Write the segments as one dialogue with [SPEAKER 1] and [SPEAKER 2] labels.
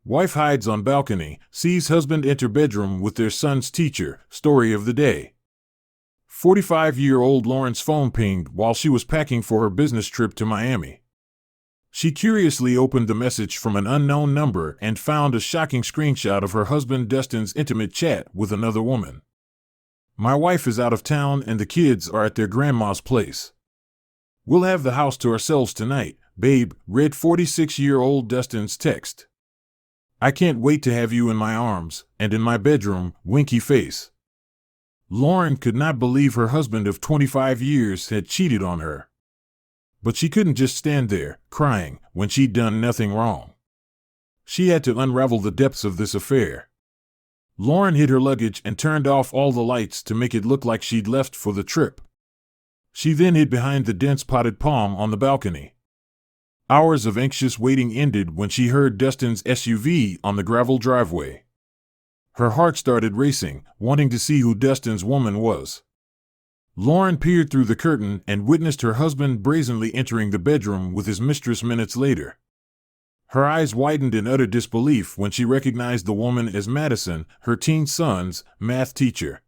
[SPEAKER 1] Wife hides on balcony, sees husband enter bedroom with their son's teacher, story of the day. 45-year-old Lauren's phone pinged while she was packing for her business trip to Miami. She curiously opened the message from an unknown number and found a shocking screenshot of her husband Dustin's intimate chat with another woman. My wife is out of town and the kids are at their grandma's place. We'll have the house to ourselves tonight, babe, read 46-year-old Dustin's text. I can't wait to have you in my arms, and in my bedroom, winky face. Lauren could not believe her husband of 25 years had cheated on her. But she couldn't just stand there, crying, when she'd done nothing wrong. She had to unravel the depths of this affair. Lauren hid her luggage and turned off all the lights to make it look like she'd left for the trip. She then hid behind the dense potted palm on the balcony. Hours of anxious waiting ended when she heard Dustin's SUV on the gravel driveway. Her heart started racing, wanting to see who Dustin's woman was. Lauren peered through the curtain and witnessed her husband brazenly entering the bedroom with his mistress minutes later. Her eyes widened in utter disbelief when she recognized the woman as Madison, her teen son's math teacher.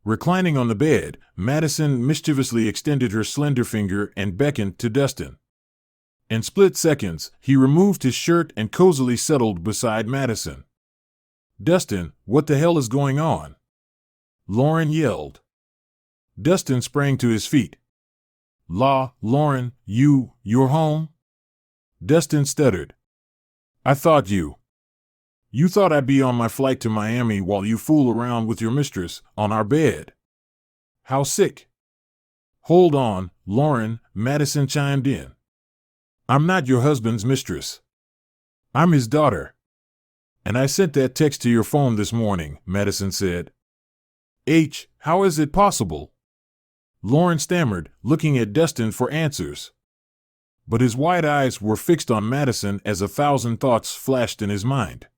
[SPEAKER 1] Reclining on the bed, Madison mischievously extended her slender finger and beckoned to Dustin. In split seconds, he removed his shirt and cozily settled beside Madison. "Dustin, what the hell is going on?" Lauren yelled. Dustin sprang to his feet. Lauren, you're home?" Dustin stuttered. "I thought you thought I'd be on my flight to Miami while you fool around with your mistress on our bed. How sick." "Hold on, Lauren," Madison chimed in. "I'm not your husband's mistress. I'm his daughter." "And I sent that text to your phone this morning," Madison said. How is it possible?" Lauren stammered, looking at Dustin for answers. But his wide eyes were fixed on Madison as 1,000 thoughts flashed in his mind.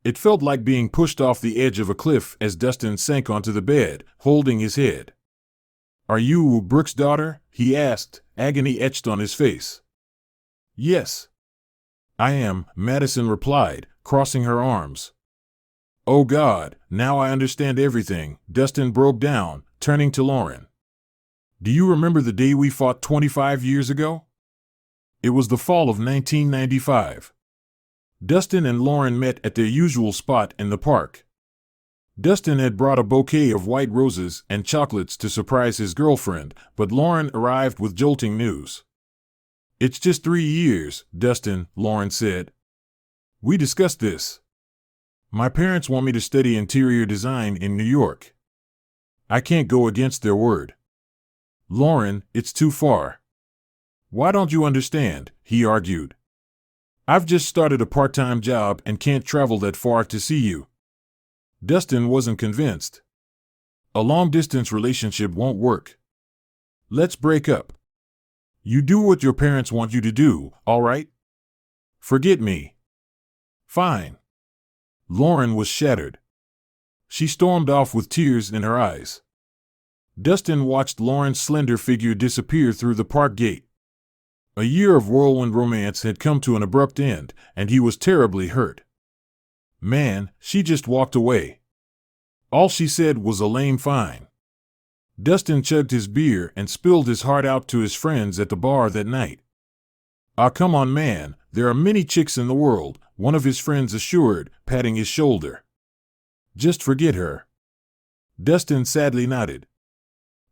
[SPEAKER 1] It felt like being pushed off the edge of a cliff as Dustin sank onto the bed, holding his head. "Are you Brooke's daughter?" he asked, agony etched on his face. "Yes, I am," Madison replied, crossing her arms. "Oh God, now I understand everything," Dustin broke down, turning to Lauren. "Do you remember the day we fought 25 years ago? It was the fall of 1995. Dustin and Lauren met at their usual spot in the park. Dustin had brought a bouquet of white roses and chocolates to surprise his girlfriend, but Lauren arrived with jolting news. "It's just 3 years, Dustin," Lauren said. "We discussed this. My parents want me to study interior design in New York. I can't go against their word." "Lauren, it's too far." "Why don't you understand?" he argued. "I've just started a part-time job and can't travel that far to see you." Dustin wasn't convinced. "A long-distance relationship won't work. Let's break up. You do what your parents want you to do, all right? Forget me." "Fine." Lauren was shattered. She stormed off with tears in her eyes. Dustin watched Lauren's slender figure disappear through the park gate. A year of whirlwind romance had come to an abrupt end, and he was terribly hurt. Man, she just walked away. All she said was a lame fine. Dustin chugged his beer and spilled his heart out to his friends at the bar that night. "Ah, come on, man, there are many chicks in the world," one of his friends assured, patting his shoulder. "Just forget her." Dustin sadly nodded.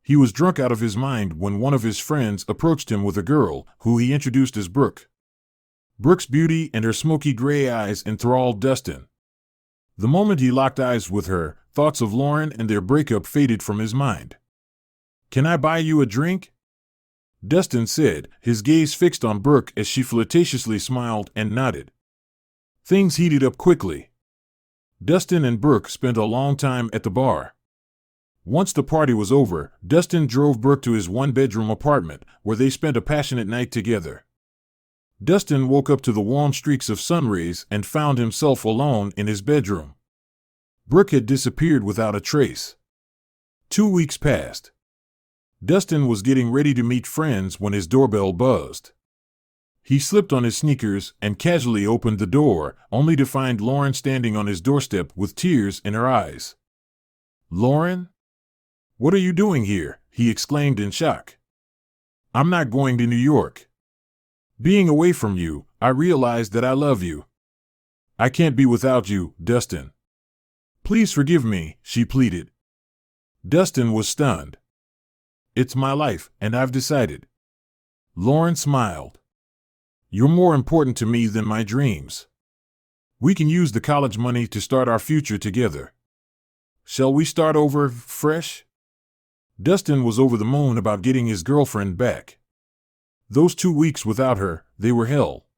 [SPEAKER 1] He was drunk out of his mind when one of his friends approached him with a girl, who he introduced as Brooke. Brooke's beauty and her smoky gray eyes enthralled Dustin. The moment he locked eyes with her, thoughts of Lauren and their breakup faded from his mind. "Can I buy you a drink?" Dustin said, his gaze fixed on Brooke as she flirtatiously smiled and nodded. Things heated up quickly. Dustin and Brooke spent a long time at the bar. Once the party was over, Dustin drove Brooke to his one-bedroom apartment, where they spent a passionate night together. Dustin woke up to the warm streaks of sun rays and found himself alone in his bedroom. Brooke had disappeared without a trace. 2 weeks passed. Dustin was getting ready to meet friends when his doorbell buzzed. He slipped on his sneakers and casually opened the door, only to find Lauren standing on his doorstep with tears in her eyes. "Lauren? What are you doing here?" he exclaimed in shock. "I'm not going to New York. Being away from you, I realized that I love you. I can't be without you, Dustin. Please forgive me," she pleaded. Dustin was stunned. "It's my life, and I've decided." Lauren smiled. "You're more important to me than my dreams. We can use the college money to start our future together. Shall we start over, fresh?" Dustin was over the moon about getting his girlfriend back. Those 2 weeks without her, they were hell.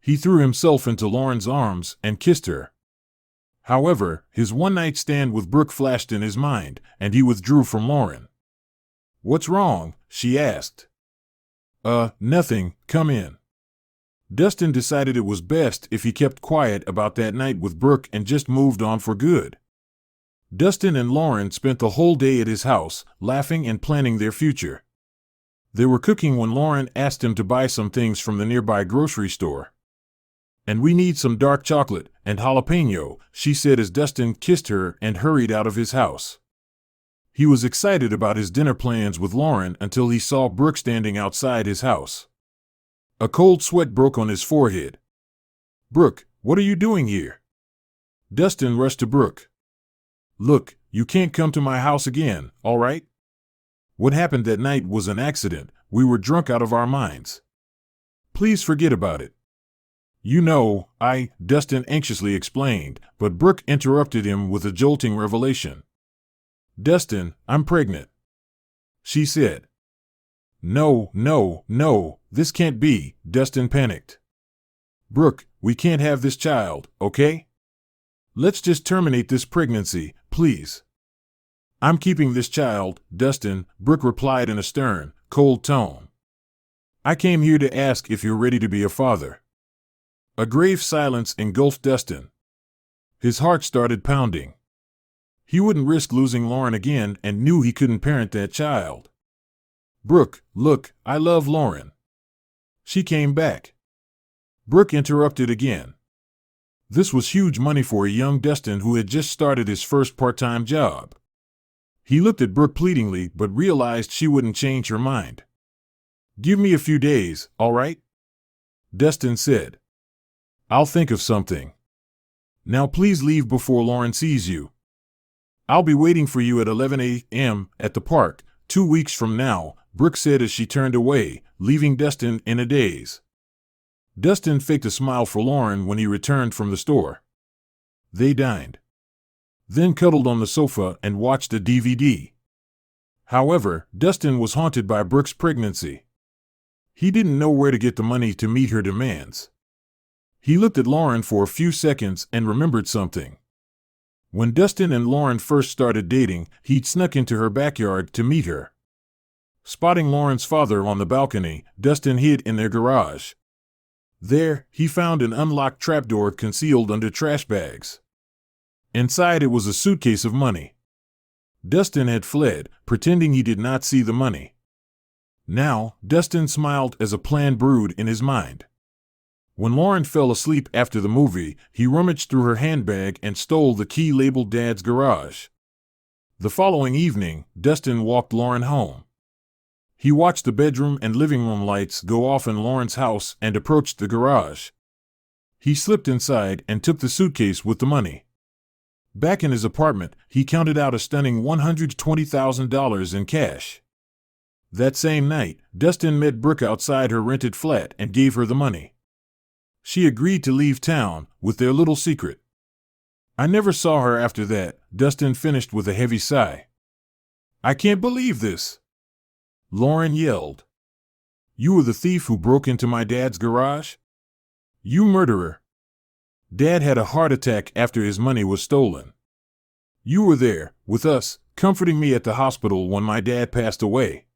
[SPEAKER 1] He threw himself into Lauren's arms and kissed her. However, his one-night stand with Brooke flashed in his mind, and he withdrew from Lauren. "What's wrong?" she asked. Nothing, come in." Dustin decided it was best if he kept quiet about that night with Brooke and just moved on for good. Dustin and Lauren spent the whole day at his house, laughing and planning their future. They were cooking when Lauren asked him to buy some things from the nearby grocery store. "And we need some dark chocolate and jalapeno," she said as Dustin kissed her and hurried out of his house. He was excited about his dinner plans with Lauren until he saw Brooke standing outside his house. A cold sweat broke on his forehead. "Brooke, what are you doing here?" Dustin rushed to Brooke. "Look, you can't come to my house again, all right? What happened that night was an accident. We were drunk out of our minds. Please forget about it." "You know, Dustin anxiously explained, but Brooke interrupted him with a jolting revelation. "Dustin, I'm pregnant," she said. No, this can't be," Dustin panicked. "Brooke, we can't have this child, okay? Let's just terminate this pregnancy, please." "I'm keeping this child, Dustin," Brooke replied in a stern, cold tone. "I came here to ask if you're ready to be a father." A grave silence engulfed Dustin. His heart started pounding. He wouldn't risk losing Lauren again and knew he couldn't parent that child. "Brooke, look, I love Lauren." She came back. Brooke interrupted again. This was huge money for a young Dustin who had just started his first part-time job. He looked at Brooke pleadingly but realized she wouldn't change her mind. "Give me a few days, all right?" Dustin said. "I'll think of something. Now please leave before Lauren sees you. I'll be waiting for you at 11 a.m. at the park, 2 weeks from now," Brooke said as she turned away, leaving Dustin in a daze. Dustin faked a smile for Lauren when he returned from the store. They dined, then cuddled on the sofa and watched a DVD. However, Dustin was haunted by Brooke's pregnancy. He didn't know where to get the money to meet her demands. He looked at Lauren for a few seconds and remembered something. When Dustin and Lauren first started dating, he'd snuck into her backyard to meet her. Spotting Lauren's father on the balcony, Dustin hid in their garage. There, he found an unlocked trapdoor concealed under trash bags. Inside it was a suitcase of money. Dustin had fled, pretending he did not see the money. Now, Dustin smiled as a plan brewed in his mind. When Lauren fell asleep after the movie, he rummaged through her handbag and stole the key labeled Dad's garage. The following evening, Dustin walked Lauren home. He watched the bedroom and living room lights go off in Lauren's house and approached the garage. He slipped inside and took the suitcase with the money. Back in his apartment, he counted out a stunning $120,000 in cash. That same night, Dustin met Brooke outside her rented flat and gave her the money. She agreed to leave town, with their little secret. "I never saw her after that," Dustin finished with a heavy sigh. "I can't believe this!" Lauren yelled. "You were the thief who broke into my dad's garage? You murderer! Dad had a heart attack after his money was stolen. You were there, with us, comforting me at the hospital when my dad passed away.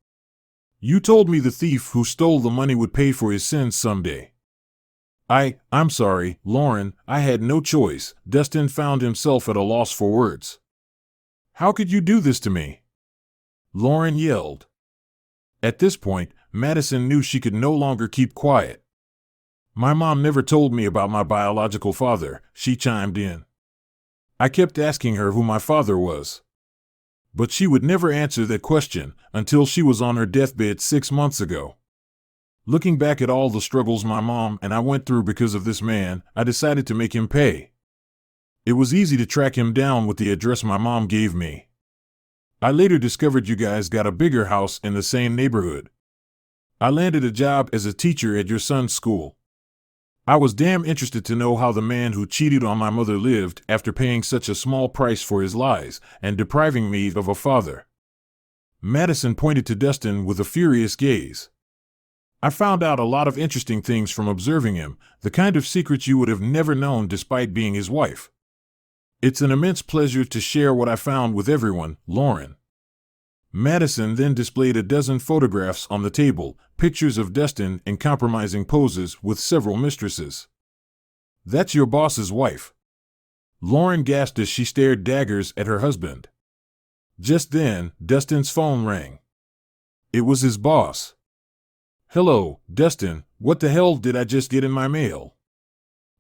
[SPEAKER 1] You told me the thief who stole the money would pay for his sins someday." I'm sorry, Lauren, I had no choice." Dustin found himself at a loss for words. "How could you do this to me?" Lauren yelled. At this point, Madison knew she could no longer keep quiet. My mom never told me about my biological father, she chimed in. I kept asking her who my father was. But she would never answer that question until she was on her deathbed 6 months ago. Looking back at all the struggles my mom and I went through because of this man, I decided to make him pay. It was easy to track him down with the address my mom gave me. I later discovered you guys got a bigger house in the same neighborhood. I landed a job as a teacher at your son's school. I was damn interested to know how the man who cheated on my mother lived after paying such a small price for his lies and depriving me of a father. Madison pointed to Dustin with a furious gaze. I found out a lot of interesting things from observing him, the kind of secrets you would have never known despite being his wife. It's an immense pleasure to share what I found with everyone, Lauren. Madison then displayed a dozen photographs on the table, pictures of Dustin in compromising poses with several mistresses. That's your boss's wife. Lauren gasped as she stared daggers at her husband. Just then, Dustin's phone rang. It was his boss. Hello, Dustin, what the hell did I just get in my mail?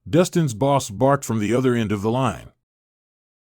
[SPEAKER 1] Dustin's boss barked from the other end of the line.